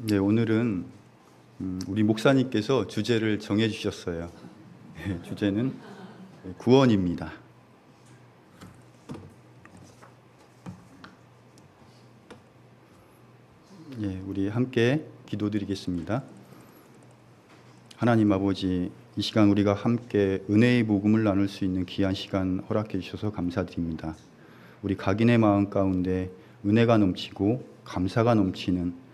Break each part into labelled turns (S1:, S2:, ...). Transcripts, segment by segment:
S1: 네, 오늘은 우리 목사님께서 주제를 정해 주셨어요. 주제는 구원입니다. 우리 함께 기도드리겠습니다. 하나님 아버지, 이 시간 우리가 함께 은혜의 복음을 나눌 수 있는 귀한 시간 허락해 주셔서 감사드립니다. 우리 각인의 마음 가운데 은혜가 넘치고 감사가 넘치는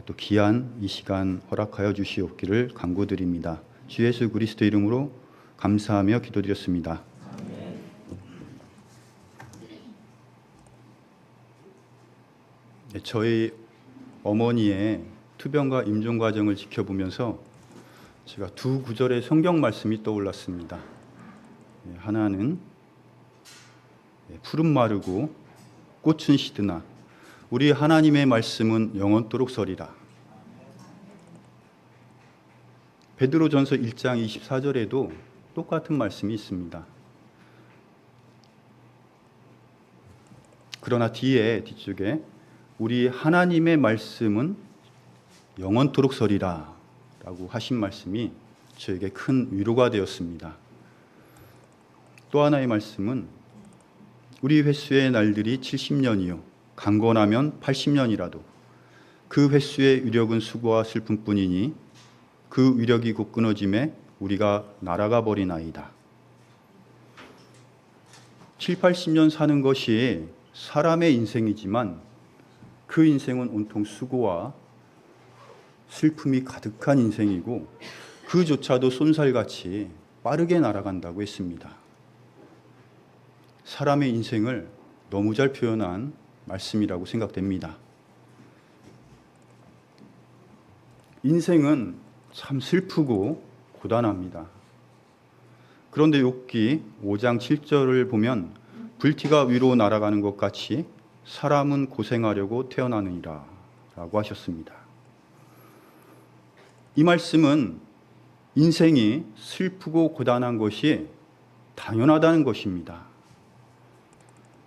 S1: 또 귀한 이 시간 허락하여 주시옵기를 간구드립니다. 주 예수 그리스도 이름으로 감사하며 기도드렸습니다. 저희 어머니의 투병과 임종 과정을 지켜보면서 제가 두 구절의 성경 말씀이 떠올랐습니다. 하나는 푸른 마르고 꽃은 시드나 우리 하나님의 말씀은 영원토록 서리라. 베드로전서 1장 24절에도 똑같은 말씀이 있습니다. 그러나 뒤쪽에 우리 하나님의 말씀은 영원토록 서리라 라고 하신 말씀이 저에게 큰 위로가 되었습니다. 또 하나의 말씀은 우리 횟수의 날들이 70년이요 강건하면 80년이라도 그 횟수의 위력은 수고와 슬픔뿐이니 그 위력이 곧 끊어짐에 우리가 날아가 버리나이다. 7, 80년 사는 것이 사람의 인생이지만 그 인생은 온통 수고와 슬픔이 가득한 인생이고 그조차도 쏜살같이 빠르게 날아간다고 했습니다. 사람의 인생을 너무 잘 표현한 말씀이라고 생각됩니다. 인생은 참 슬프고 고단합니다. 그런데 욥기 5장 7절을 보면 불티가 위로 날아가는 것 같이 사람은 고생하려고 태어나느니라 라고 하셨습니다. 이 말씀은 인생이 슬프고 고단한 것이 당연하다는 것입니다.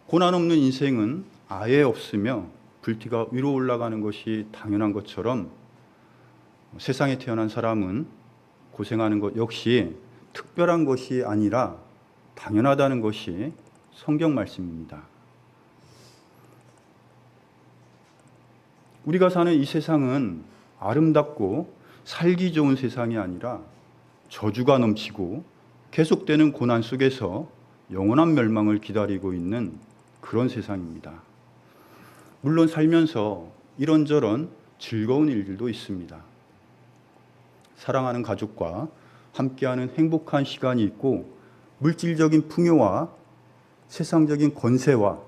S1: 고난 없는 인생은 아예 없으며 불티가 위로 올라가는 것이 당연한 것처럼 세상에 태어난 사람은 고생하는 것 역시 특별한 것이 아니라 당연하다는 것이 성경 말씀입니다. 우리가 사는 이 세상은 아름답고 살기 좋은 세상이 아니라 저주가 넘치고 계속되는 고난 속에서 영원한 멸망을 기다리고 있는 그런 세상입니다. 물론 살면서 이런저런 즐거운 일들도 있습니다. 사랑하는 가족과 함께하는 행복한 시간이 있고 물질적인 풍요와 세상적인 권세와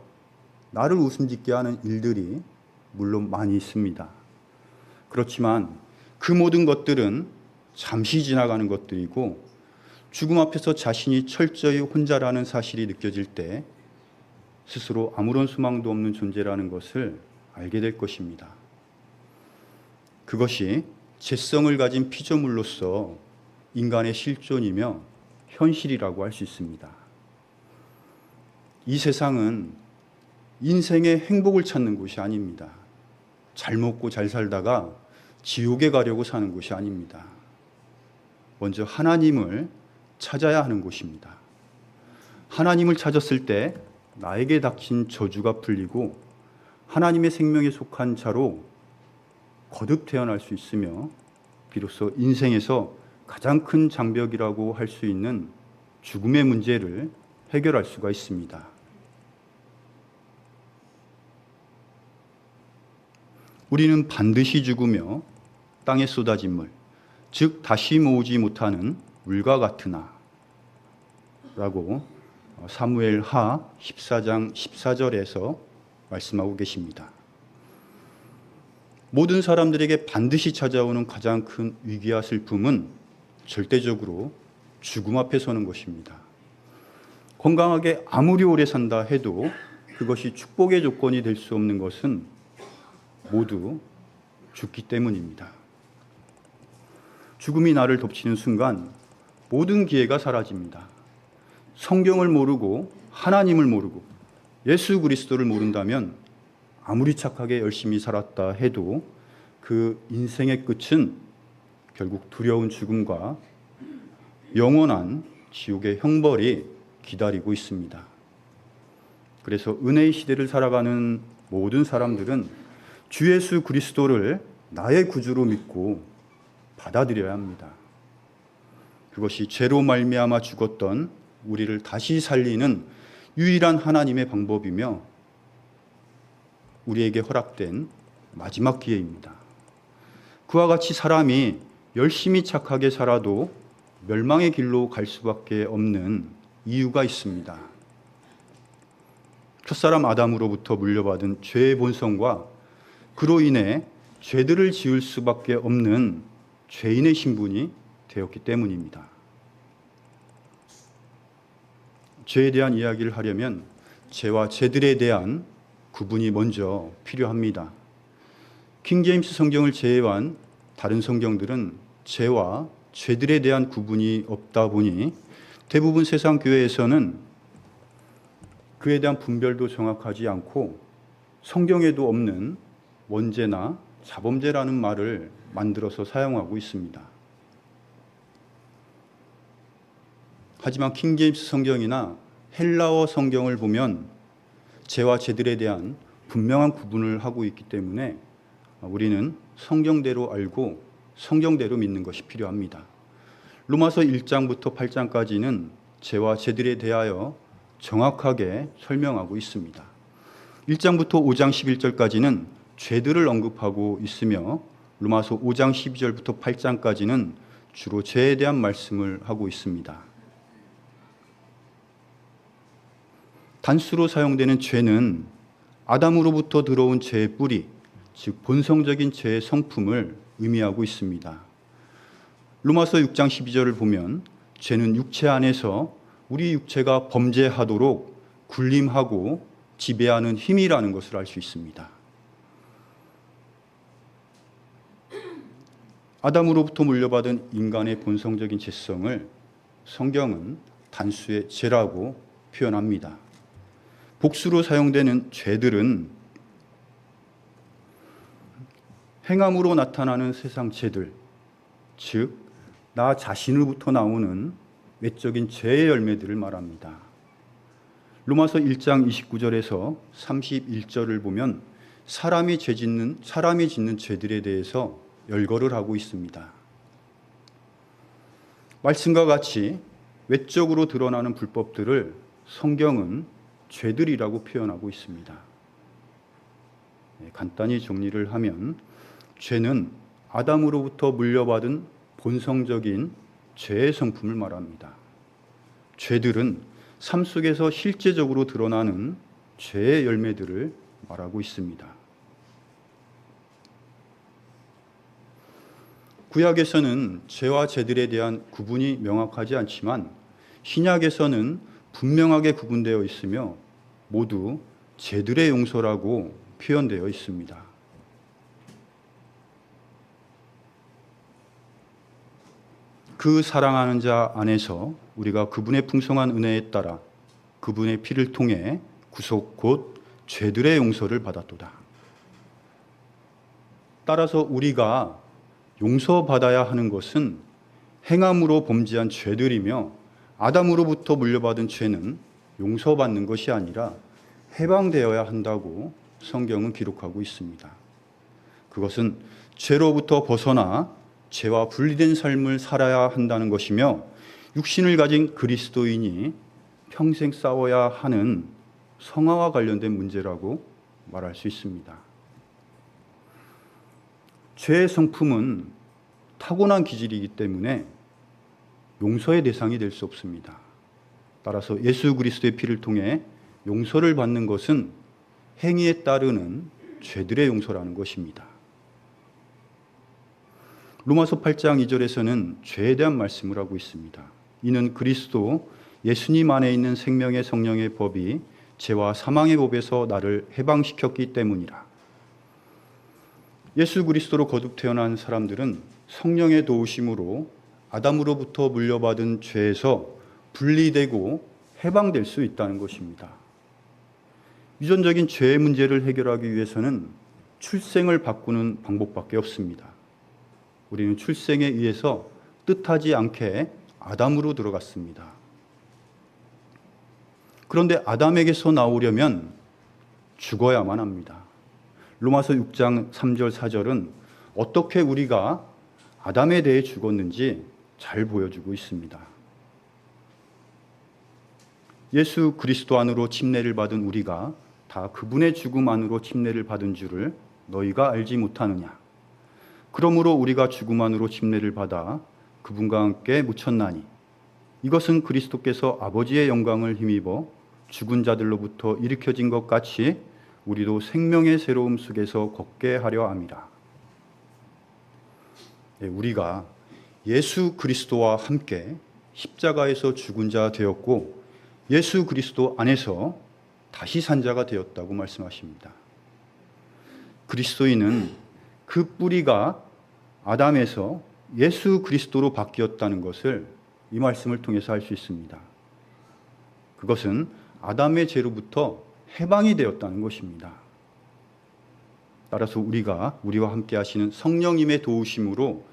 S1: 나를 웃음짓게 하는 일들이 물론 많이 있습니다. 그렇지만 그 모든 것들은 잠시 지나가는 것들이고 죽음 앞에서 자신이 철저히 혼자라는 사실이 느껴질 때 스스로 아무런 소망도 없는 존재라는 것을 알게 될 것입니다. 그것이 재성을 가진 피조물로서 인간의 실존이며 현실이라고 할 수 있습니다. 이 세상은 인생의 행복을 찾는 곳이 아닙니다. 잘 먹고 잘 살다가 지옥에 가려고 사는 곳이 아닙니다. 먼저 하나님을 찾아야 하는 곳입니다. 하나님을 찾았을 때 나에게 닥친 저주가 풀리고 하나님의 생명에 속한 자로 거듭 태어날 수 있으며 비로소 인생에서 가장 큰 장벽이라고 할 수 있는 죽음의 문제를 해결할 수가 있습니다. 우리는 반드시 죽으며 땅에 쏟아진 물, 즉 다시 모으지 못하는 물과 같으나 라고 사무엘 하 14장 14절에서 말씀하고 계십니다. 모든 사람들에게 반드시 찾아오는 가장 큰 위기와 슬픔은 절대적으로 죽음 앞에 서는 것입니다. 건강하게 아무리 오래 산다 해도 그것이 축복의 조건이 될 수 없는 것은 모두 죽기 때문입니다. 죽음이 나를 덮치는 순간 모든 기회가 사라집니다. 성경을 모르고 하나님을 모르고 예수 그리스도를 모른다면 아무리 착하게 열심히 살았다 해도 그 인생의 끝은 결국 두려운 죽음과 영원한 지옥의 형벌이 기다리고 있습니다. 그래서 은혜의 시대를 살아가는 모든 사람들은 주 예수 그리스도를 나의 구주로 믿고 받아들여야 합니다. 그것이 죄로 말미암아 죽었던 우리를 다시 살리는 유일한 하나님의 방법이며 우리에게 허락된 마지막 기회입니다. 그와 같이 사람이 열심히 착하게 살아도 멸망의 길로 갈 수밖에 없는 이유가 있습니다. 첫사람 아담으로부터 물려받은 죄의 본성과 그로 인해 죄들을 지을 수밖에 없는 죄인의 신분이 되었기 때문입니다. 죄에 대한 이야기를 하려면 죄와 죄들에 대한 구분이 먼저 필요합니다. 킹제임스 성경을 제외한 다른 성경들은 죄와 죄들에 대한 구분이 없다 보니 대부분 세상 교회에서는 그에 대한 분별도 정확하지 않고 성경에도 없는 원죄나 자범죄라는 말을 만들어서 사용하고 있습니다. 하지만 킹제임스 성경이나 헬라어 성경을 보면 죄와 죄들에 대한 분명한 구분을 하고 있기 때문에 우리는 성경대로 알고 성경대로 믿는 것이 필요합니다. 로마서 1장부터 8장까지는 죄와 죄들에 대하여 정확하게 설명하고 있습니다. 1장부터 5장 11절까지는 죄들을 언급하고 있으며 로마서 5장 12절부터 8장까지는 주로 죄에 대한 말씀을 하고 있습니다. 단수로 사용되는 죄는 아담으로부터 들어온 죄의 뿌리, 즉 본성적인 죄의 성품을 의미하고 있습니다. 로마서 6장 12절을 보면 죄는 육체 안에서 우리 육체가 범죄하도록 군림하고 지배하는 힘이라는 것을 알 수 있습니다. 아담으로부터 물려받은 인간의 본성적인 죄성을 성경은 단수의 죄라고 표현합니다. 복수로 사용되는 죄들은 행함으로 나타나는 세상 죄들, 즉 나 자신으로부터 나오는 외적인 죄의 열매들을 말합니다. 로마서 1장 29절에서 31절을 보면 사람이 짓는 죄들에 대해서 열거를 하고 있습니다. 말씀과 같이 외적으로 드러나는 불법들을 성경은 죄들이라고 표현하고 있습니다. 간단히 정리를 하면 죄는 아담으로부터 물려받은 본성적인 죄의 성품을 말합니다. 죄들은 삶 속에서 실제적으로 드러나는 죄의 열매들을 말하고 있습니다. 구약에서는 죄와 죄들에 대한 구분이 명확하지 않지만 신약에서는 분명하게 구분되어 있으며 모두 죄들의 용서라고 표현되어 있습니다. 그 사랑하는 자 안에서 우리가 그분의 풍성한 은혜에 따라 그분의 피를 통해 구속 곧 죄들의 용서를 받았도다. 따라서 우리가 용서받아야 하는 것은 행함으로 범죄한 죄들이며 아담으로부터 물려받은 죄는 용서받는 것이 아니라 해방되어야 한다고 성경은 기록하고 있습니다. 그것은 죄로부터 벗어나 죄와 분리된 삶을 살아야 한다는 것이며 육신을 가진 그리스도인이 평생 싸워야 하는 성화와 관련된 문제라고 말할 수 있습니다. 죄의 성품은 타고난 기질이기 때문에 용서의 대상이 될 수 없습니다. 따라서 예수 그리스도의 피를 통해 용서를 받는 것은 행위에 따르는 죄들의 용서라는 것입니다. 로마서 8장 2절에서는 죄에 대한 말씀을 하고 있습니다. 이는 그리스도 예수님 안에 있는 생명의 성령의 법이 죄와 사망의 법에서 나를 해방시켰기 때문이라. 예수 그리스도로 거듭 태어난 사람들은 성령의 도우심으로 아담으로부터 물려받은 죄에서 분리되고 해방될 수 있다는 것입니다. 유전적인 죄의 문제를 해결하기 위해서는 출생을 바꾸는 방법밖에 없습니다. 우리는 출생에 의해서 뜻하지 않게 아담으로 들어갔습니다. 그런데 아담에게서 나오려면 죽어야만 합니다. 로마서 6장 3절 4절은 어떻게 우리가 아담에 대해 죽었는지 잘 보여주고 있습니다. 예수 그리스도 안으로 침례를 받은 우리가 다 그분의 죽음 안으로 침례를 받은 줄을 너희가 알지 못하느냐. 그러므로 우리가 죽음 안으로 침례를 받아 그분과 함께 묻혔나니 이것은 그리스도께서 아버지의 영광을 힘입어 죽은 자들로부터 일으켜진 것 같이 우리도 생명의 새로움 속에서 걷게 하려 함이라. 우리가 예수 그리스도와 함께 십자가에서 죽은 자 되었고 예수 그리스도 안에서 다시 산 자가 되었다고 말씀하십니다. 그리스도인은 그 뿌리가 아담에서 예수 그리스도로 바뀌었다는 것을 이 말씀을 통해서 알 수 있습니다. 그것은 아담의 죄로부터 해방이 되었다는 것입니다. 따라서 우리와 함께 하시는 성령님의 도우심으로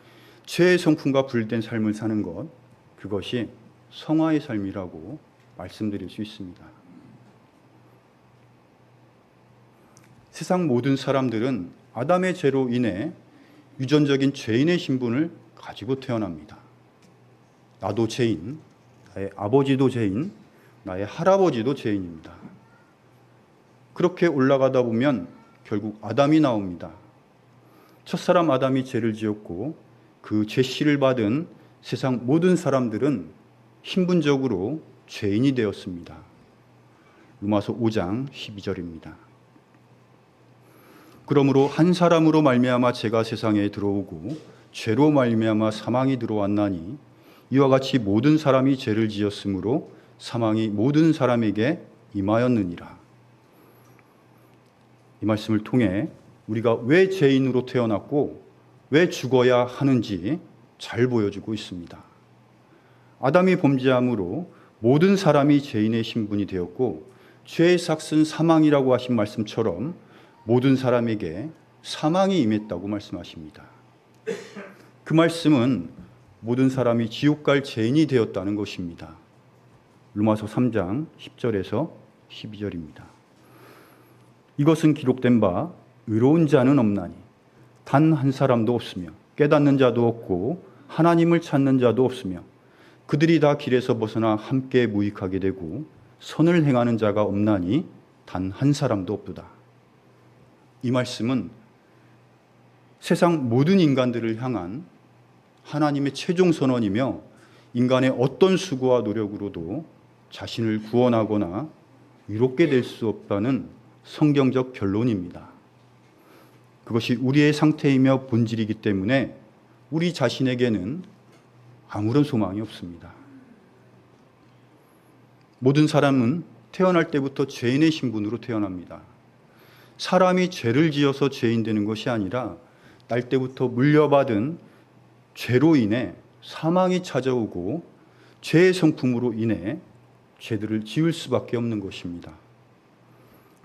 S1: 죄의 성품과 분리된 삶을 사는 것, 그것이 성화의 삶이라고 말씀드릴 수 있습니다. 세상 모든 사람들은 아담의 죄로 인해 유전적인 죄인의 신분을 가지고 태어납니다. 나도 죄인, 나의 아버지도 죄인, 나의 할아버지도 죄인입니다. 그렇게 올라가다 보면 결국 아담이 나옵니다. 첫사람 아담이 죄를 지었고 그 죄씨를 받은 세상 모든 사람들은 신분적으로 죄인이 되었습니다. 로마서 5장 12절입니다. 그러므로 한 사람으로 말미암아 죄가 세상에 들어오고 죄로 말미암아 사망이 들어왔나니 이와 같이 모든 사람이 죄를 지었으므로 사망이 모든 사람에게 임하였느니라. 이 말씀을 통해 우리가 왜 죄인으로 태어났고 왜 죽어야 하는지 잘 보여주고 있습니다. 아담이 범죄함으로 모든 사람이 죄인의 신분이 되었고 죄의 삭은 사망이라고 하신 말씀처럼 모든 사람에게 사망이 임했다고 말씀하십니다. 그 말씀은 모든 사람이 지옥 갈 죄인이 되었다는 것입니다. 로마서 3장 10절에서 12절입니다. 이것은 기록된 바 의로운 자는 없나니 단 한 사람도 없으며 깨닫는 자도 없고 하나님을 찾는 자도 없으며 그들이 다 길에서 벗어나 함께 무익하게 되고 선을 행하는 자가 없나니 단 한 사람도 없도다. 이 말씀은 세상 모든 인간들을 향한 하나님의 최종 선언이며 인간의 어떤 수고와 노력으로도 자신을 구원하거나 위롭게 될 수 없다는 성경적 결론입니다. 그것이 우리의 상태이며 본질이기 때문에 우리 자신에게는 아무런 소망이 없습니다. 모든 사람은 태어날 때부터 죄인의 신분으로 태어납니다. 사람이 죄를 지어서 죄인 되는 것이 아니라 날 때부터 물려받은 죄로 인해 사망이 찾아오고 죄의 성품으로 인해 죄들을 지을 수밖에 없는 것입니다.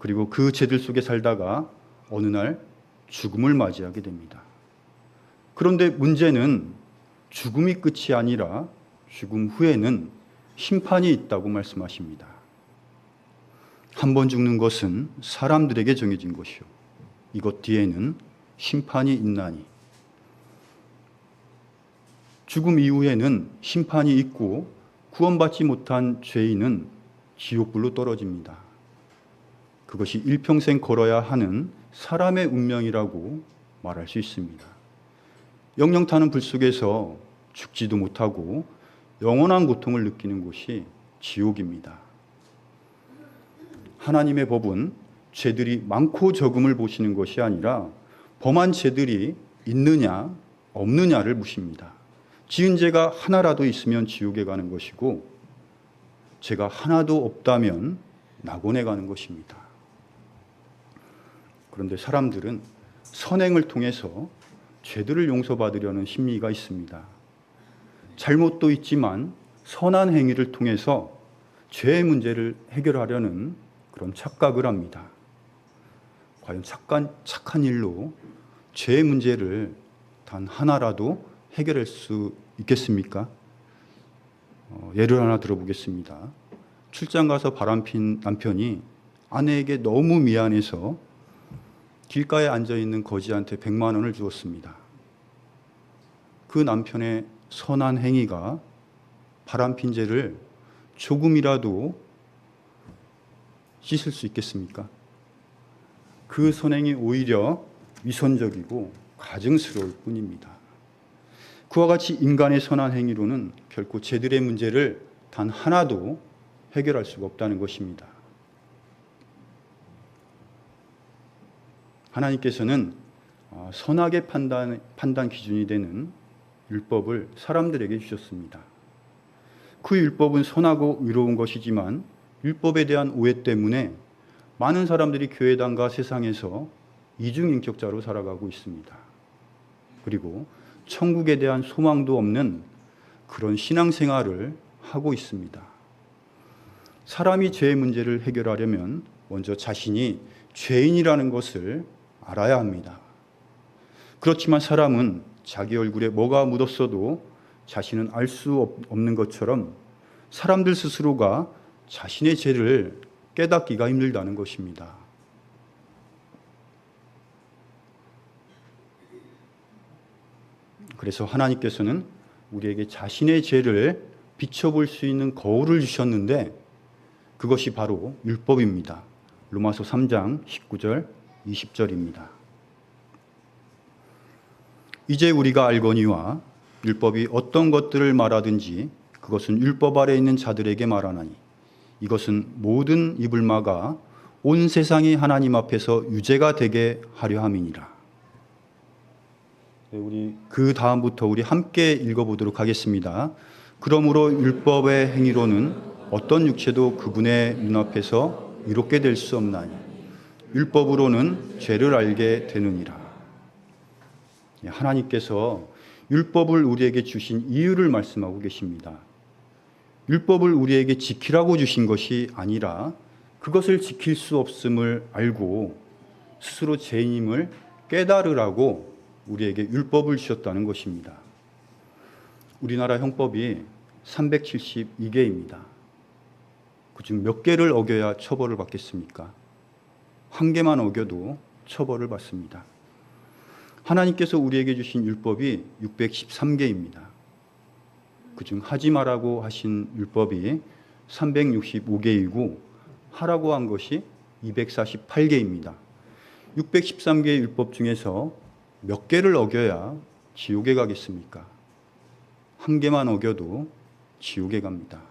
S1: 그리고 그 죄들 속에 살다가 어느 날 죽음을 맞이하게 됩니다. 그런데 문제는 죽음이 끝이 아니라 죽음 후에는 심판이 있다고 말씀하십니다. 한 번 죽는 것은 사람들에게 정해진 것이요 이것 뒤에는 심판이 있나니 죽음 이후에는 심판이 있고 구원받지 못한 죄인은 지옥불로 떨어집니다. 그것이 일평생 걸어야 하는 사람의 운명이라고 말할 수 있습니다. 영영 타는 불 속에서 죽지도 못하고 영원한 고통을 느끼는 곳이 지옥입니다. 하나님의 법은 죄들이 많고 적음을 보시는 것이 아니라 범한 죄들이 있느냐 없느냐를 보십니다. 지은 죄가 하나라도 있으면 지옥에 가는 것이고 죄가 하나도 없다면 낙원에 가는 것입니다. 그런데 사람들은 선행을 통해서 죄들을 용서받으려는 심리가 있습니다. 잘못도 있지만 선한 행위를 통해서 죄의 문제를 해결하려는 그런 착각을 합니다. 과연 착한 일로 죄의 문제를 단 하나라도 해결할 수 있겠습니까? 예를 하나 들어보겠습니다. 출장 가서 바람핀 남편이 아내에게 너무 미안해서 길가에 앉아있는 거지한테 100만 원을 주었습니다. 그 남편의 선한 행위가 바람핀 죄를 조금이라도 씻을 수 있겠습니까? 그 선행이 오히려 위선적이고 가증스러울 뿐입니다. 그와 같이 인간의 선한 행위로는 결코 죄들의 문제를 단 하나도 해결할 수가 없다는 것입니다. 하나님께서는 선악의 판단 기준이 되는 율법을 사람들에게 주셨습니다. 그 율법은 선하고 의로운 것이지만 율법에 대한 오해 때문에 많은 사람들이 교회당과 세상에서 이중인격자로 살아가고 있습니다. 그리고 천국에 대한 소망도 없는 그런 신앙생활을 하고 있습니다. 사람이 죄의 문제를 해결하려면 먼저 자신이 죄인이라는 것을 알아야 합니다. 그렇지만 사람은 자기 얼굴에 뭐가 묻었어도 자신은 알 수 없는 것처럼 사람들 스스로가 자신의 죄를 깨닫기가 힘들다는 것입니다. 그래서 하나님께서는 우리에게 자신의 죄를 비춰볼 수 있는 거울을 주셨는데 그것이 바로 율법입니다. 로마서 3장 19절 20절입니다. 이제 우리가 알거니와 율법이 어떤 것들을 말하든지 그것은 율법 아래 있는 자들에게 말하나니 이것은 모든 입을 막아 온 세상이 하나님 앞에서 유죄가 되게 하려 함이니라. 우리 그 다음부터 우리 함께 읽어보도록 하겠습니다. 그러므로 율법의 행위로는 어떤 육체도 그분의 눈앞에서 의롭게 될 수 없나니 율법으로는 죄를 알게 되느니라. 하나님께서 율법을 우리에게 주신 이유를 말씀하고 계십니다. 율법을 우리에게 지키라고 주신 것이 아니라 그것을 지킬 수 없음을 알고 스스로 죄인임을 깨달으라고 우리에게 율법을 주셨다는 것입니다. 우리나라 형법이 372개입니다. 그중 몇 개를 어겨야 처벌을 받겠습니까? 한 개만 어겨도 처벌을 받습니다. 하나님께서 우리에게 주신 율법이 613개입니다. 그중 하지 말라고 하신 율법이 365개이고 하라고 한 것이 248개입니다. 613개의 율법 중에서 몇 개를 어겨야 지옥에 가겠습니까? 한 개만 어겨도 지옥에 갑니다.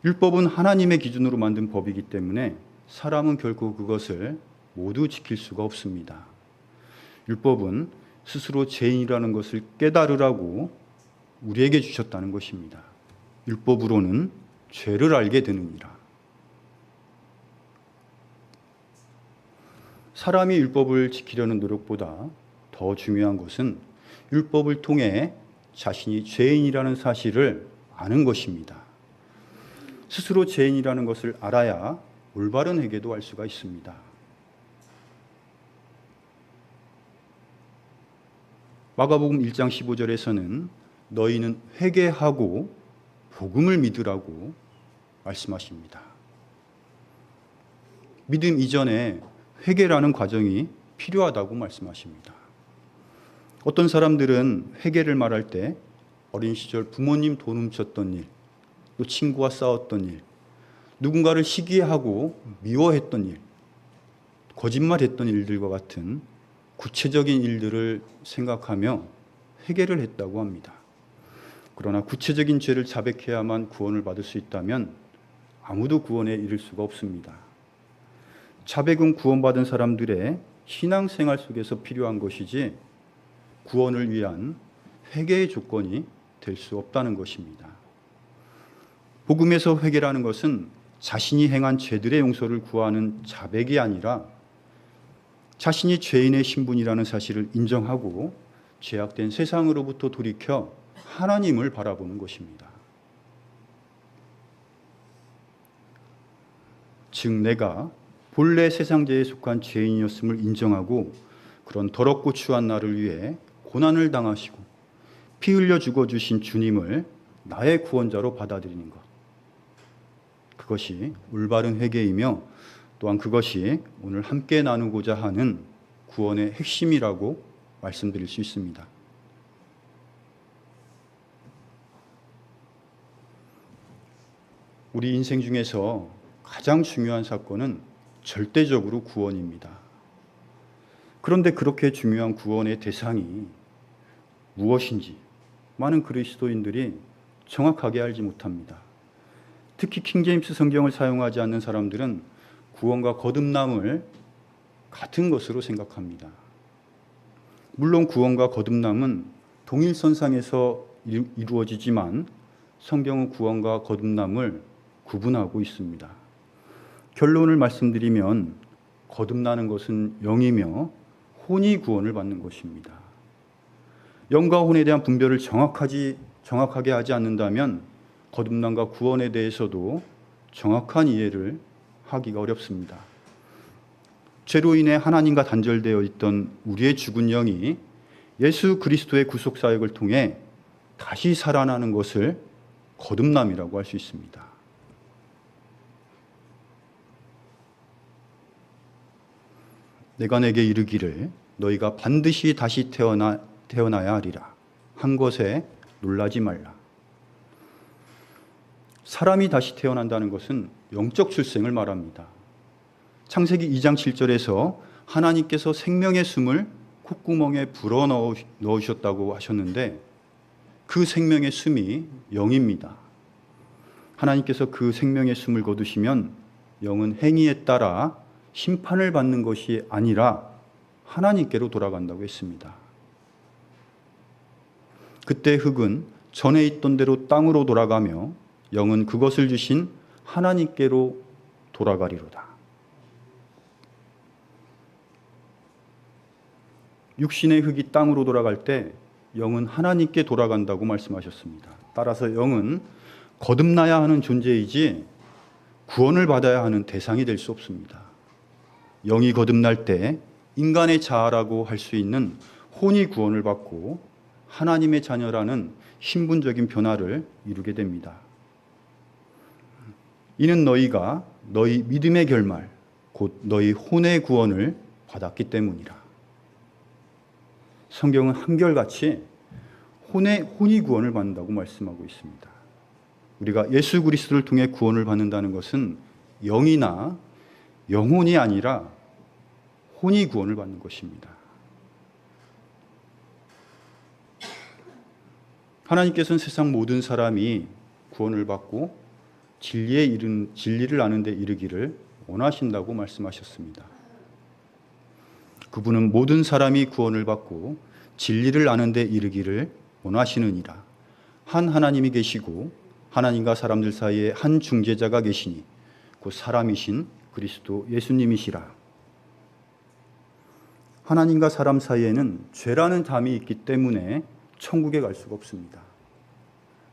S1: 율법은 하나님의 기준으로 만든 법이기 때문에 사람은 결코 그것을 모두 지킬 수가 없습니다. 율법은 스스로 죄인이라는 것을 깨달으라고 우리에게 주셨다는 것입니다. 율법으로는 죄를 알게 되느니라. 사람이 율법을 지키려는 노력보다 더 중요한 것은 율법을 통해 자신이 죄인이라는 사실을 아는 것입니다. 스스로 죄인이라는 것을 알아야 올바른 회개도 할 수가 있습니다. 마가복음 1장 15절에서는 너희는 회개하고 복음을 믿으라고 말씀하십니다. 믿음 이전에 회개라는 과정이 필요하다고 말씀하십니다. 어떤 사람들은 회개를 말할 때 어린 시절 부모님 돈 훔쳤던 일, 또 친구와 싸웠던 일, 누군가를 시기하고 미워했던 일, 거짓말했던 일들과 같은 구체적인 일들을 생각하며 회개를 했다고 합니다. 그러나 구체적인 죄를 자백해야만 구원을 받을 수 있다면 아무도 구원에 이를 수가 없습니다. 자백은 구원받은 사람들의 신앙생활 속에서 필요한 것이지 구원을 위한 회개의 조건이 될 수 없다는 것입니다. 복음에서 회개라는 것은 자신이 행한 죄들의 용서를 구하는 자백이 아니라 자신이 죄인의 신분이라는 사실을 인정하고 죄악된 세상으로부터 돌이켜 하나님을 바라보는 것입니다. 즉 내가 본래 세상제에 속한 죄인이었음을 인정하고 그런 더럽고 추한 나를 위해 고난을 당하시고 피 흘려 죽어주신 주님을 나의 구원자로 받아들이는 것. 그것이 올바른 회개이며 또한 그것이 오늘 함께 나누고자 하는 구원의 핵심이라고 말씀드릴 수 있습니다. 우리 인생 중에서 가장 중요한 사건은 절대적으로 구원입니다. 그런데 그렇게 중요한 구원의 대상이 무엇인지 많은 그리스도인들이 정확하게 알지 못합니다. 특히 킹제임스 성경을 사용하지 않는 사람들은 구원과 거듭남을 같은 것으로 생각합니다. 물론 구원과 거듭남은 동일선상에서 이루어지지만 성경은 구원과 거듭남을 구분하고 있습니다. 결론을 말씀드리면 거듭나는 것은 영이며 혼이 구원을 받는 것입니다. 영과 혼에 대한 분별을 정확하게 하지 않는다면 거듭남과 구원에 대해서도 정확한 이해를 하기가 어렵습니다. 죄로 인해 하나님과 단절되어 있던 우리의 죽은 영이 예수 그리스도의 구속 사역을 통해 다시 살아나는 것을 거듭남이라고 할 수 있습니다. 내가 내게 이르기를 너희가 반드시 다시 태어나야 하리라. 한 것에 놀라지 말라. 사람이 다시 태어난다는 것은 영적 출생을 말합니다. 창세기 2장 7절에서 하나님께서 생명의 숨을 콧구멍에 불어 넣으셨다고 하셨는데 그 생명의 숨이 영입니다. 하나님께서 그 생명의 숨을 거두시면 영은 행위에 따라 심판을 받는 것이 아니라 하나님께로 돌아간다고 했습니다. 그때 흙은 전에 있던 대로 땅으로 돌아가며 영은 그것을 주신 하나님께로 돌아가리로다. 육신의 흙이 땅으로 돌아갈 때 영은 하나님께 돌아간다고 말씀하셨습니다. 따라서 영은 거듭나야 하는 존재이지 구원을 받아야 하는 대상이 될 수 없습니다. 영이 거듭날 때 인간의 자아라고 할 수 있는 혼이 구원을 받고 하나님의 자녀라는 신분적인 변화를 이루게 됩니다. 이는 너희가 너희 믿음의 결말 곧 너희 혼의 구원을 받았기 때문이라. 성경은 한결같이 혼이 구원을 받는다고 말씀하고 있습니다. 우리가 예수 그리스도를 통해 구원을 받는다는 것은 영이나 영혼이 아니라 혼이 구원을 받는 것입니다. 하나님께서는 세상 모든 사람이 구원을 받고 진리를 아는 데 이르기를 원하신다고 말씀하셨습니다. 그분은 모든 사람이 구원을 받고 진리를 아는 데 이르기를 원하시느니라. 한 하나님이 계시고 하나님과 사람들 사이에 한 중재자가 계시니 곧 사람이신 그리스도 예수님이시라. 하나님과 사람 사이에는 죄라는 담이 있기 때문에 천국에 갈 수가 없습니다.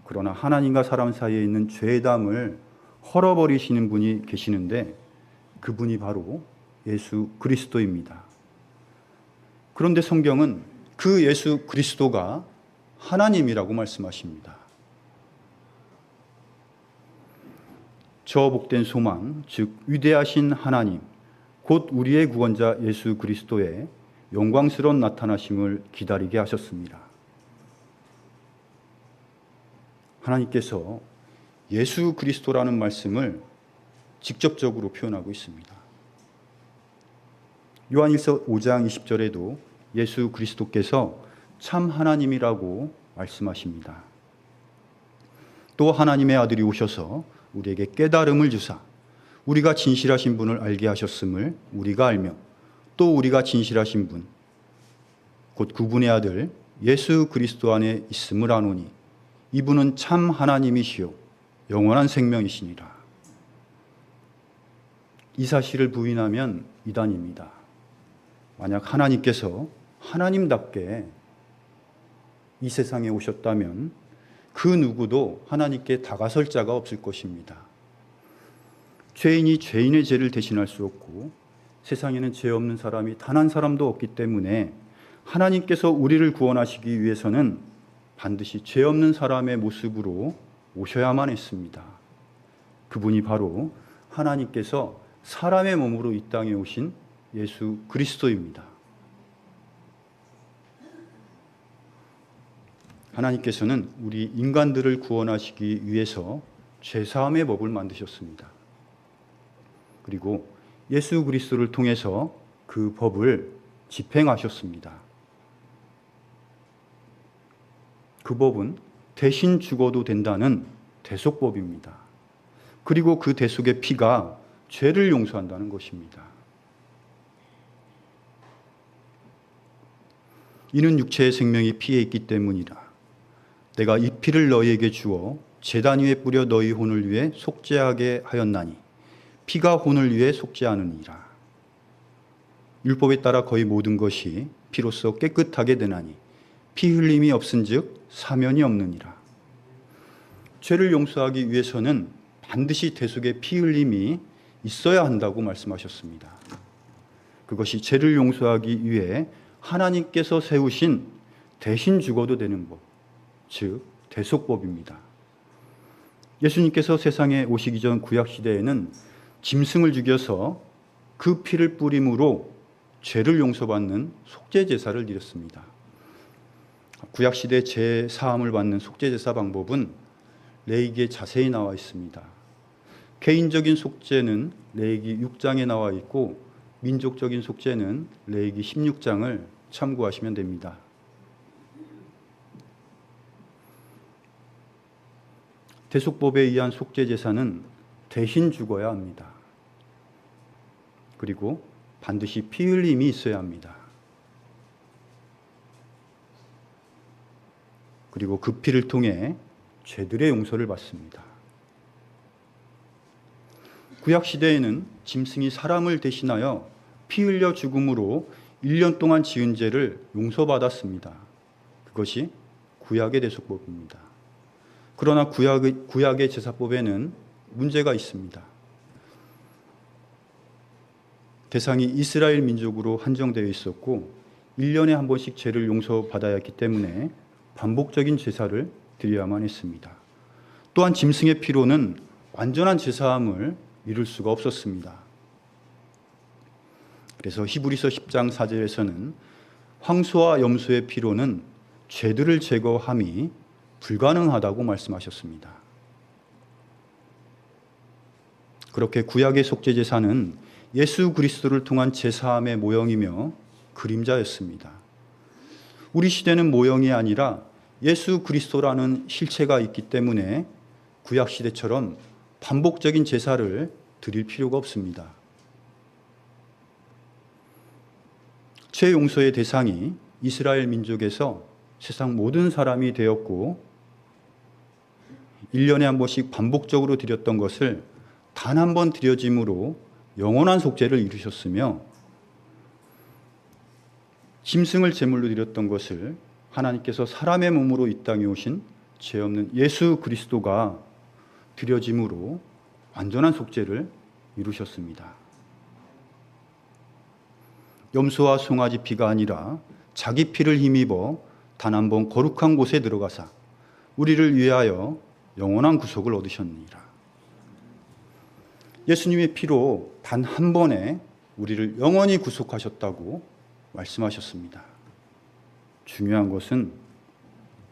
S1: 그러나 하나님과 사람 사이에 있는 죄의 담을 헐어버리시는 분이 계시는데 그분이 바로 예수 그리스도입니다. 그런데 성경은 그 예수 그리스도가 하나님이라고 말씀하십니다. 저 복된 소망, 즉 위대하신 하나님, 곧 우리의 구원자 예수 그리스도의 영광스러운 나타나심을 기다리게 하셨습니다. 하나님께서 예수 그리스도라는 말씀을 직접적으로 표현하고 있습니다. 요한일서 5장 20절에도 예수 그리스도께서 참 하나님이라고 말씀하십니다. 또 하나님의 아들이 오셔서 우리에게 깨달음을 주사 우리가 진실하신 분을 알게 하셨음을 우리가 알며 또 우리가 진실하신 분, 곧 그분의 아들 예수 그리스도 안에 있음을 아노니 이분은 참 하나님이시요 영원한 생명이시니라. 이 사실을 부인하면 이단입니다. 만약 하나님께서 하나님답게 이 세상에 오셨다면 그 누구도 하나님께 다가설 자가 없을 것입니다. 죄인이 죄인의 죄를 대신할 수 없고 세상에는 죄 없는 사람이 단 한 사람도 없기 때문에 하나님께서 우리를 구원하시기 위해서는 반드시 죄 없는 사람의 모습으로 오셔야만 했습니다. 그분이 바로 하나님께서 사람의 몸으로 이 땅에 오신 예수 그리스도입니다. 하나님께서는 우리 인간들을 구원하시기 위해서 죄사함의 법을 만드셨습니다. 그리고 예수 그리스도를 통해서 그 법을 집행하셨습니다. 그 법은 대신 죽어도 된다는 대속법입니다. 그리고 그 대속의 피가 죄를 용서한다는 것입니다. 이는 육체의 생명이 피에 있기 때문이라. 내가 이 피를 너희에게 주어 제단 위에 뿌려 너희 혼을 위해 속죄하게 하였나니 피가 혼을 위해 속죄하느니라. 율법에 따라 거의 모든 것이 피로써 깨끗하게 되나니 피 흘림이 없은즉 사면이 없느니라. 죄를 용서하기 위해서는 반드시 대속의 피 흘림이 있어야 한다고 말씀하셨습니다. 그것이 죄를 용서하기 위해 하나님께서 세우신 대신 죽어도 되는 법, 즉 대속법입니다. 예수님께서 세상에 오시기 전 구약시대에는 짐승을 죽여서 그 피를 뿌림으로 죄를 용서받는 속죄제사를 드렸습니다. 구약시대 죄 사함을 받는 속죄제사 방법은 레위기에 자세히 나와 있습니다. 개인적인 속죄는 레위기 6장에 나와 있고 민족적인 속죄는 레위기 16장을 참고하시면 됩니다. 대속법에 의한 속죄제사는 대신 죽어야 합니다. 그리고 반드시 피 흘림이 있어야 합니다. 그리고 그 피를 통해 죄들의 용서를 받습니다. 구약시대에는 짐승이 사람을 대신하여 피 흘려 죽음으로 1년 동안 지은 죄를 용서받았습니다. 그것이 구약의 대속법입니다. 그러나 구약의 제사법에는 문제가 있습니다. 대상이 이스라엘 민족으로 한정되어 있었고 1년에 한 번씩 죄를 용서받아야 했기 때문에 반복적인 제사를 드려야만 했습니다. 또한 짐승의 피로는 완전한 제사함을 이룰 수가 없었습니다. 그래서 히브리서 10장 4절에서는 황소와 염소의 피로는 죄들을 제거함이 불가능하다고 말씀하셨습니다. 그렇게 구약의 속죄제사는 예수 그리스도를 통한 제사함의 모형이며 그림자였습니다. 우리 시대는 모형이 아니라 예수 그리스도라는 실체가 있기 때문에 구약 시대처럼 반복적인 제사를 드릴 필요가 없습니다. 죄 용서의 대상이 이스라엘 민족에서 세상 모든 사람이 되었고 1년에 한 번씩 반복적으로 드렸던 것을 단 한 번 드려짐으로 영원한 속죄를 이루셨으며 짐승을 제물로 드렸던 것을 하나님께서 사람의 몸으로 이 땅에 오신 죄 없는 예수 그리스도가 드려짐으로 완전한 속죄를 이루셨습니다. 염소와 송아지 피가 아니라 자기 피를 힘입어 단 한 번 거룩한 곳에 들어가사 우리를 위하여 영원한 구속을 얻으셨느니라. 예수님의 피로 단 한 번에 우리를 영원히 구속하셨다고 말씀하셨습니다. 중요한 것은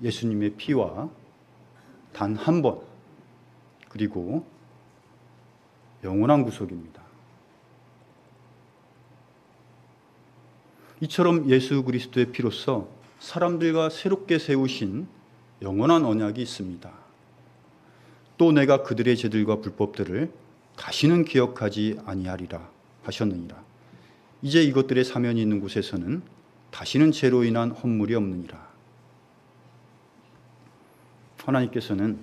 S1: 예수님의 피와 단 한 번, 그리고 영원한 구속입니다. 이처럼 예수 그리스도의 피로써 사람들과 새롭게 세우신 영원한 언약이 있습니다. 또 내가 그들의 죄들과 불법들을 다시는 기억하지 아니하리라 하셨느니라. 이제 이것들의 사면이 있는 곳에서는 다시는 죄로 인한 헌물이 없느니라. 하나님께서는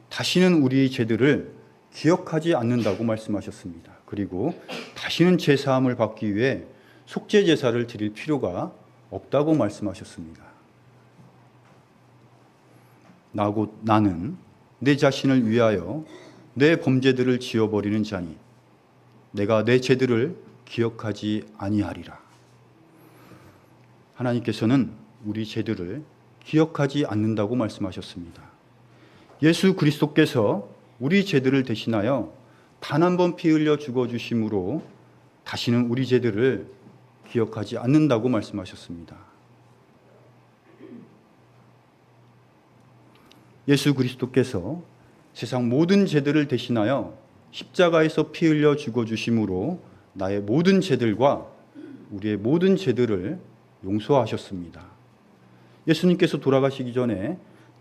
S1: 다시는 우리의 죄들을 기억하지 않는다고 말씀하셨습니다. 그리고 다시는 제사함을 받기 위해 속죄 제사를 드릴 필요가 없다고 말씀하셨습니다. 나는 내 자신을 위하여 내 범죄들을 지어버리는 자니 내가 내 죄들을 기억하지 아니하리라. 하나님께서는 우리 죄들을 기억하지 않는다고 말씀하셨습니다. 예수 그리스도께서 우리 죄들을 대신하여 단 한 번 피 흘려 죽어주심으로 다시는 우리 죄들을 기억하지 않는다고 말씀하셨습니다. 예수 그리스도께서 세상 모든 죄들을 대신하여 십자가에서 피 흘려 죽어주심으로 나의 모든 죄들과 우리의 모든 죄들을 용서하셨습니다. 예수님께서 돌아가시기 전에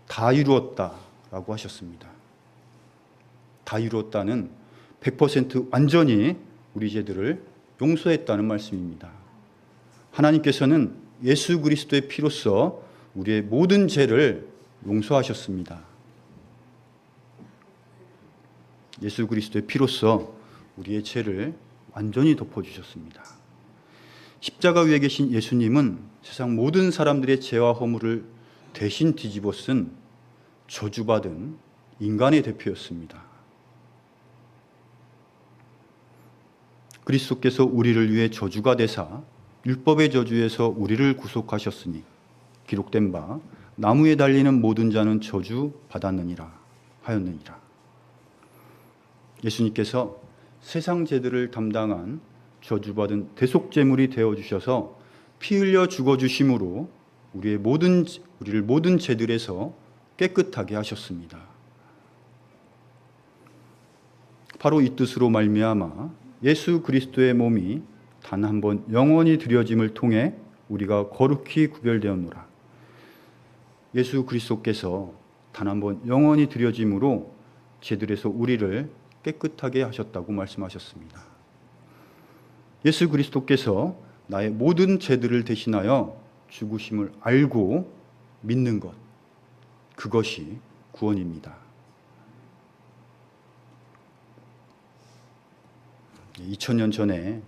S1: 다 이루었다라고 하셨습니다. 다 이루었다는 100% 완전히 우리 죄들을 용서했다는 말씀입니다. 하나님께서는 예수 그리스도의 피로써 우리의 모든 죄를 용서하셨습니다. 예수 그리스도의 피로써 우리의 죄를 완전히 덮어주셨습니다. 십자가 위에 계신 예수님은 세상 모든 사람들의 죄와 허물을 대신 뒤집어 쓴 저주받은 인간의 대표였습니다. 그리스도께서 우리를 위해 저주가 되사 율법의 저주에서 우리를 구속하셨으니 기록된 바 나무에 달리는 모든 자는 저주 받았느니라 하였느니라. 예수님께서 세상 죄들을 담당한 저주받은 대속제물이 되어주셔서 피 흘려 죽어주심으로 우리를 모든 죄들에서 깨끗하게 하셨습니다. 바로 이 뜻으로 말미암아 예수 그리스도의 몸이 단 한 번 영원히 드려짐을 통해 우리가 거룩히 구별되었노라. 예수 그리스도께서 단 한 번 영원히 드려짐으로 죄들에서 우리를 깨끗하게 하셨다고 말씀하셨습니다. 예수 그리스도께서 나의 모든 죄들을 대신하여 죽으심을 알고 믿는 것, 그것이 구원입니다. 2000년 전에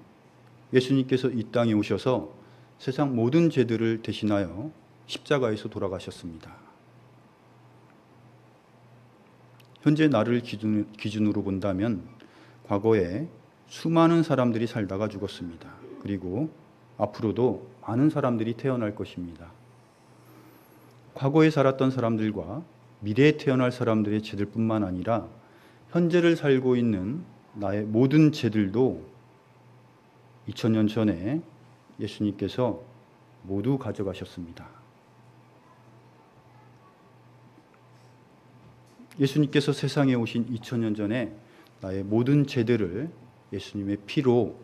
S1: 예수님께서 이 땅에 오셔서 세상 모든 죄들을 대신하여 십자가에서 돌아가셨습니다. 현재 나를 기준으로 본다면 과거에 수많은 사람들이 살다가 죽었습니다. 그리고 앞으로도 많은 사람들이 태어날 것입니다. 과거에 살았던 사람들과 미래에 태어날 사람들의 죄들뿐만 아니라 현재를 살고 있는 나의 모든 죄들도 2000년 전에 예수님께서 모두 가져가셨습니다. 예수님께서 세상에 오신 2000년 전에 나의 모든 죄들을 예수님의 피로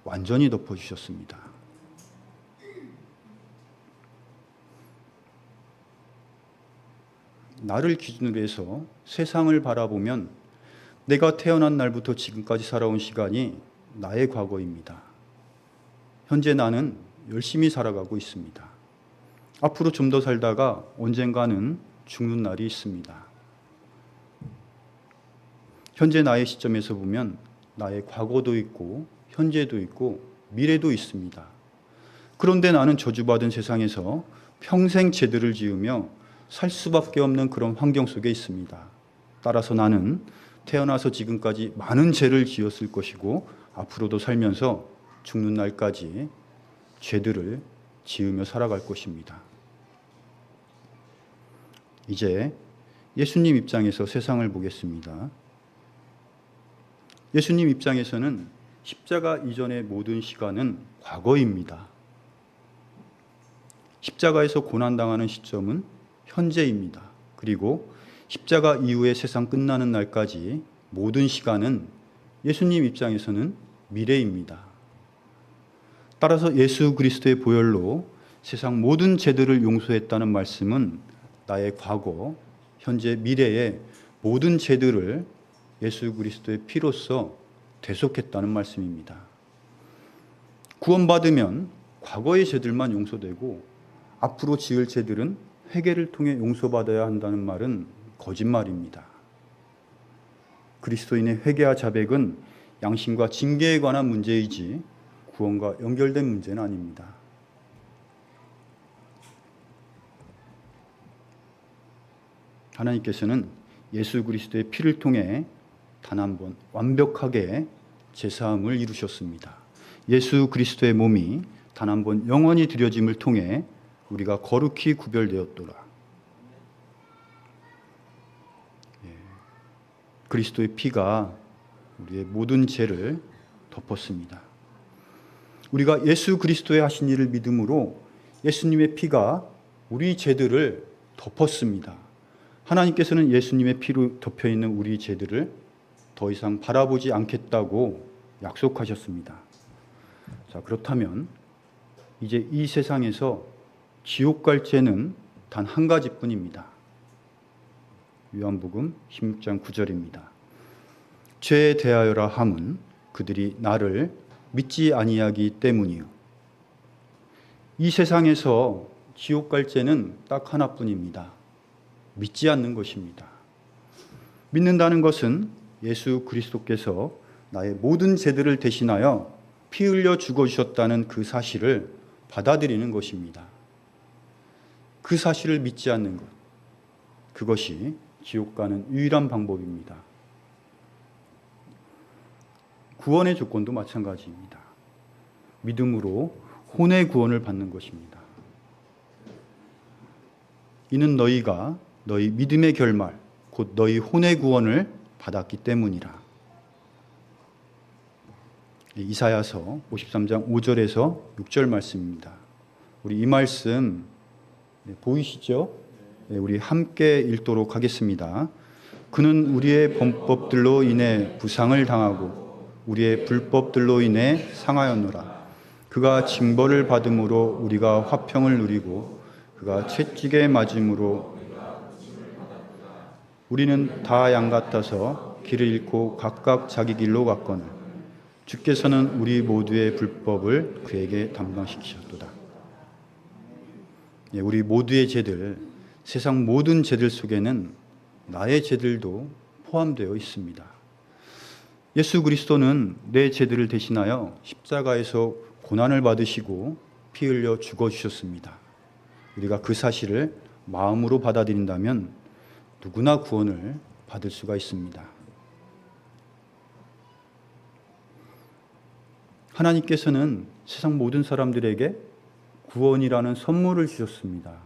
S1: 완전히 덮어주셨습니다. 나를 기준으로 해서 세상을 바라보면 내가 태어난 날부터 지금까지 살아온 시간이 나의 과거입니다. 현재 나는 열심히 살아가고 있습니다. 앞으로 좀 더 살다가 언젠가는 죽는 날이 있습니다. 현재 나의 시점에서 보면 나의 과거도 있고 현재도 있고 미래도 있습니다. 그런데 나는 저주받은 세상에서 평생 죄들을 지으며 살 수밖에 없는 그런 환경 속에 있습니다. 따라서 나는 태어나서 지금까지 많은 죄를 지었을 것이고 앞으로도 살면서 죽는 날까지 죄들을 지으며 살아갈 것입니다. 이제 예수님 입장에서 세상을 보겠습니다. 예수님 입장에서는 십자가 이전의 모든 시간은 과거입니다. 십자가에서 고난당하는 시점은 현재입니다. 그리고 십자가 이후에 세상 끝나는 날까지 모든 시간은 예수님 입장에서는 미래입니다. 따라서 예수 그리스도의 보혈로 세상 모든 죄들을 용서했다는 말씀은 나의 과거, 현재, 미래의 모든 죄들을 예수 그리스도의 피로써 대속했다는 말씀입니다. 구원받으면 과거의 죄들만 용서되고 앞으로 지을 죄들은 회개를 통해 용서받아야 한다는 말은 거짓말입니다. 그리스도인의 회개와 자백은 양심과 징계에 관한 문제이지 구원과 연결된 문제는 아닙니다. 하나님께서는 예수 그리스도의 피를 통해 단 한 번 완벽하게 제사함을 이루셨습니다. 예수 그리스도의 몸이 단 한 번 영원히 드려짐을 통해 우리가 거룩히 구별되었도다. 그리스도의 피가 우리의 모든 죄를 덮었습니다. 우리가 예수 그리스도의 하신 일을 믿음으로 예수님의 피가 우리 죄들을 덮었습니다. 하나님께서는 예수님의 피로 덮여있는 우리 죄들을 더 이상 바라보지 않겠다고 약속하셨습니다. 자, 그렇다면 이제 이 세상에서 지옥 갈 죄는 단 한 가지뿐입니다. 요한복음 16장 9절입니다. 죄에 대하여라 함은 그들이 나를 믿지 아니하기 때문이요. 이 세상에서 지옥 갈 죄는 딱 하나뿐입니다. 믿지 않는 것입니다. 믿는다는 것은 예수 그리스도께서 나의 모든 죄들을 대신하여 피 흘려 죽어주셨다는 그 사실을 받아들이는 것입니다. 그 사실을 믿지 않는 것, 그것이 지옥 가는 유일한 방법입니다. 구원의 조건도 마찬가지입니다. 믿음으로 혼의 구원을 받는 것입니다. 이는 너희가 너희 믿음의 결말, 곧 너희 혼의 구원을 받았기 때문이라. 이사야서 53장 5절에서 6절 말씀입니다. 우리 이 말씀 보이시죠? 우리 함께 읽도록 하겠습니다. 그는 우리의 범법들로 인해 부상을 당하고 우리의 불법들로 인해 상하였노라. 그가 징벌을 받음으로 우리가 화평을 누리고 그가 채찍에 맞음으로 우리는 다 양 같아서 길을 잃고 각각 자기 길로 갔거늘 주께서는 우리 모두의 불법을 그에게 담당시키셨도다. 우리 모두의 죄들, 세상 모든 죄들 속에는 나의 죄들도 포함되어 있습니다. 예수 그리스도는 내 죄들을 대신하여 십자가에서 고난을 받으시고 피 흘려 죽어주셨습니다. 우리가 그 사실을 마음으로 받아들인다면 누구나 구원을 받을 수가 있습니다. 하나님께서는 세상 모든 사람들에게 구원이라는 선물을 주셨습니다.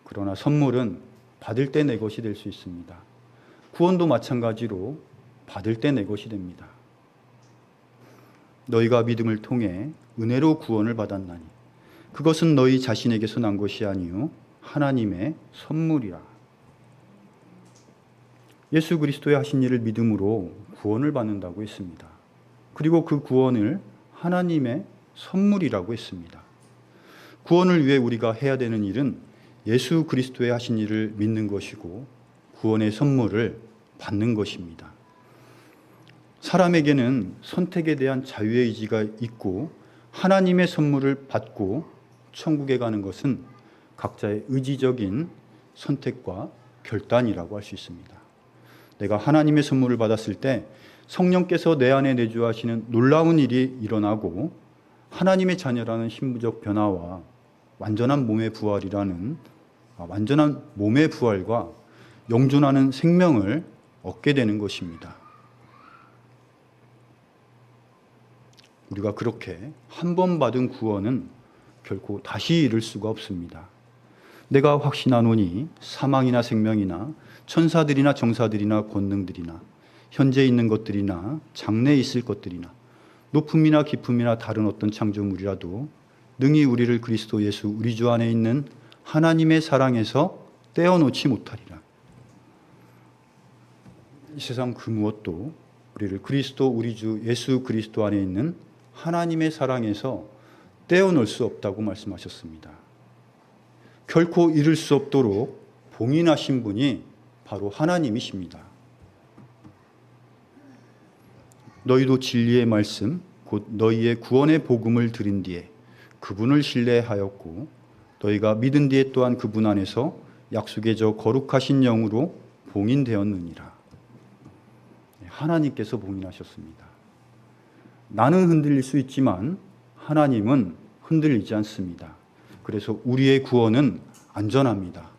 S1: 그러나 선물은 받을 때 내 것이 될 수 있습니다. 구원도 마찬가지로 받을 때 내 것이 됩니다. 너희가 믿음을 통해 은혜로 구원을 받았나니 그것은 너희 자신에게서 난 것이 아니요 하나님의 선물이라. 예수 그리스도의 하신 일을 믿음으로 구원을 받는다고 했습니다. 그리고 그 구원을 하나님의 선물이라고 했습니다. 구원을 위해 우리가 해야 되는 일은 예수 그리스도의 하신 일을 믿는 것이고 구원의 선물을 받는 것입니다. 사람에게는 선택에 대한 자유의 의지가 있고 하나님의 선물을 받고 천국에 가는 것은 각자의 의지적인 선택과 결단이라고 할 수 있습니다. 내가 하나님의 선물을 받았을 때 성령께서 내 안에 내주하시는 놀라운 일이 일어나고 하나님의 자녀라는 신부적 변화와 완전한 몸의 부활과 영존하는 생명을 얻게 되는 것입니다. 우리가 그렇게 한 번 받은 구원은 결코 다시 잃을 수가 없습니다. 내가 확신하노니 사망이나 생명이나 천사들이나 정사들이나 권능들이나 현재 있는 것들이나 장래에 있을 것들이나 높음이나 깊음이나 다른 어떤 창조물이라도 능히 우리를 그리스도 예수 우리 주 안에 있는 하나님의 사랑에서 떼어놓지 못하리라. 이 세상 그 무엇도 우리를 그리스도 우리 주 예수 그리스도 안에 있는 하나님의 사랑에서 떼어놓을 수 없다고 말씀하셨습니다. 결코 잃을 수 없도록 봉인하신 분이 바로 하나님이십니다. 너희도 진리의 말씀 곧 너희의 구원의 복음을 들은 뒤에 그분을 신뢰하였고 너희가 믿은 뒤에 또한 그분 안에서 약속의 저 거룩하신 영으로 봉인되었느니라. 하나님께서 봉인하셨습니다. 나는 흔들릴 수 있지만 하나님은 흔들리지 않습니다. 그래서 우리의 구원은 안전합니다.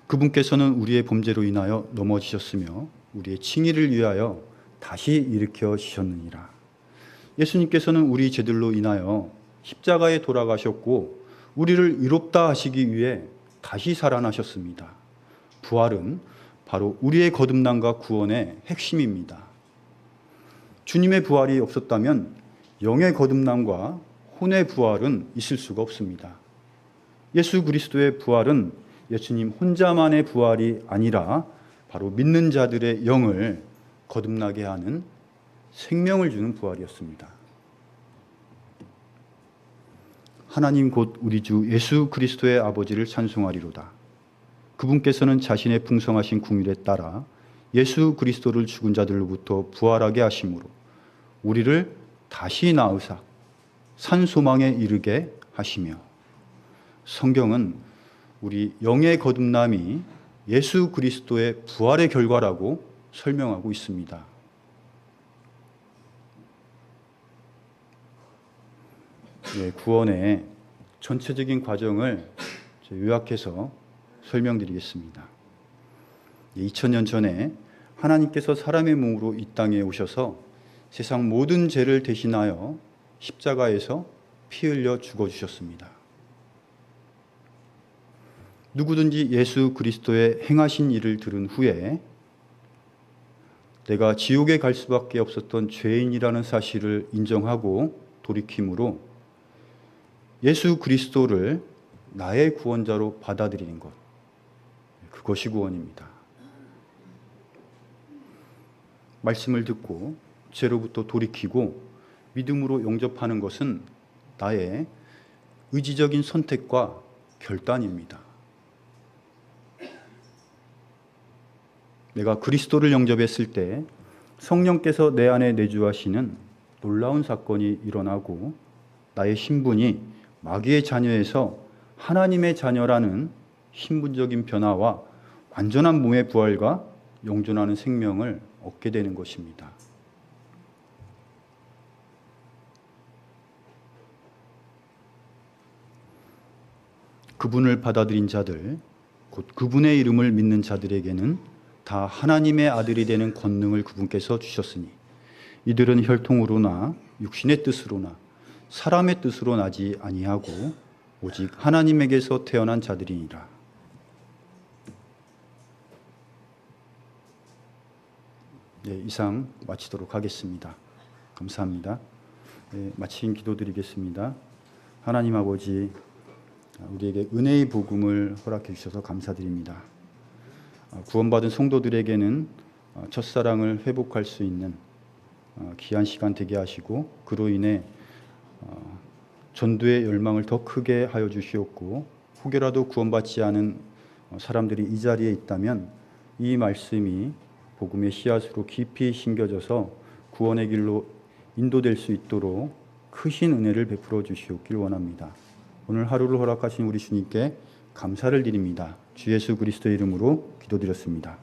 S1: 그분께서는 우리의 범죄로 인하여 넘어지셨으며 우리의 칭의를 위하여 다시 일으켜지셨느니라. 예수님께서는 우리 죄들로 인하여 십자가에 돌아가셨고 우리를 의롭다 하시기 위해 다시 살아나셨습니다. 부활은 바로 우리의 거듭남과 구원의 핵심입니다. 주님의 부활이 없었다면 영의 거듭남과 혼의 부활은 있을 수가 없습니다. 예수 그리스도의 부활은 예수님 혼자만의 부활이 아니라 바로 믿는 자들의 영을 거듭나게 하는 생명을 주는 부활이었습니다. 하나님 곧 우리 주 예수 그리스도의 아버지를 찬송하리로다. 그분께서는 자신의 풍성하신 궁율에 따라 예수 그리스도를 죽은 자들로부터 부활하게 하심으로 우리를 다시 낳으사 산 소망에 이르게 하시며, 성경은 우리 영의 거듭남이 예수 그리스도의 부활의 결과라고 설명하고 있습니다. 구원의 전체적인 과정을 요약해서 설명드리겠습니다. 2000년 전에 하나님께서 사람의 몸으로 이 땅에 오셔서 세상 모든 죄를 대신하여 십자가에서 피 흘려 죽어주셨습니다. 누구든지 예수 그리스도의 행하신 일을 들은 후에 내가 지옥에 갈 수밖에 없었던 죄인이라는 사실을 인정하고 돌이킴으로 예수 그리스도를 나의 구원자로 받아들이는 것, 그것이 구원입니다. 말씀을 듣고 죄로부터 돌이키고 믿음으로 용접하는 것은 나의 의지적인 선택과 결단입니다. 내가 그리스도를 영접했을 때 성령께서 내 안에 내주하시는 놀라운 사건이 일어나고 나의 신분이 마귀의 자녀에서 하나님의 자녀라는 신분적인 변화와 완전한 몸의 부활과 영존하는 생명을 얻게 되는 것입니다. 그분을 받아들인 자들, 곧 그분의 이름을 믿는 자들에게는 다 하나님의 아들이 되는 권능을 그분께서 주셨으니 이들은 혈통으로나 육신의 뜻으로나 사람의 뜻으로 나지 아니하고 오직 하나님에게서 태어난 자들이니라. 네, 이상 마치도록 하겠습니다. 감사합니다. 네, 마친 기도드리겠습니다. 하나님 아버지, 우리에게 은혜의 복음을 허락해 주셔서 감사드립니다. 구원받은 성도들에게는 첫사랑을 회복할 수 있는 귀한 시간 되게 하시고 그로 인해 전도의 열망을 더 크게 하여 주시옵고 혹여라도 구원받지 않은 사람들이 이 자리에 있다면 이 말씀이 복음의 씨앗으로 깊이 심겨져서 구원의 길로 인도될 수 있도록 크신 은혜를 베풀어 주시옵길 원합니다. 오늘 하루를 허락하신 우리 주님께 감사를 드립니다. 주 예수 그리스도의 이름으로 기도드렸습니다.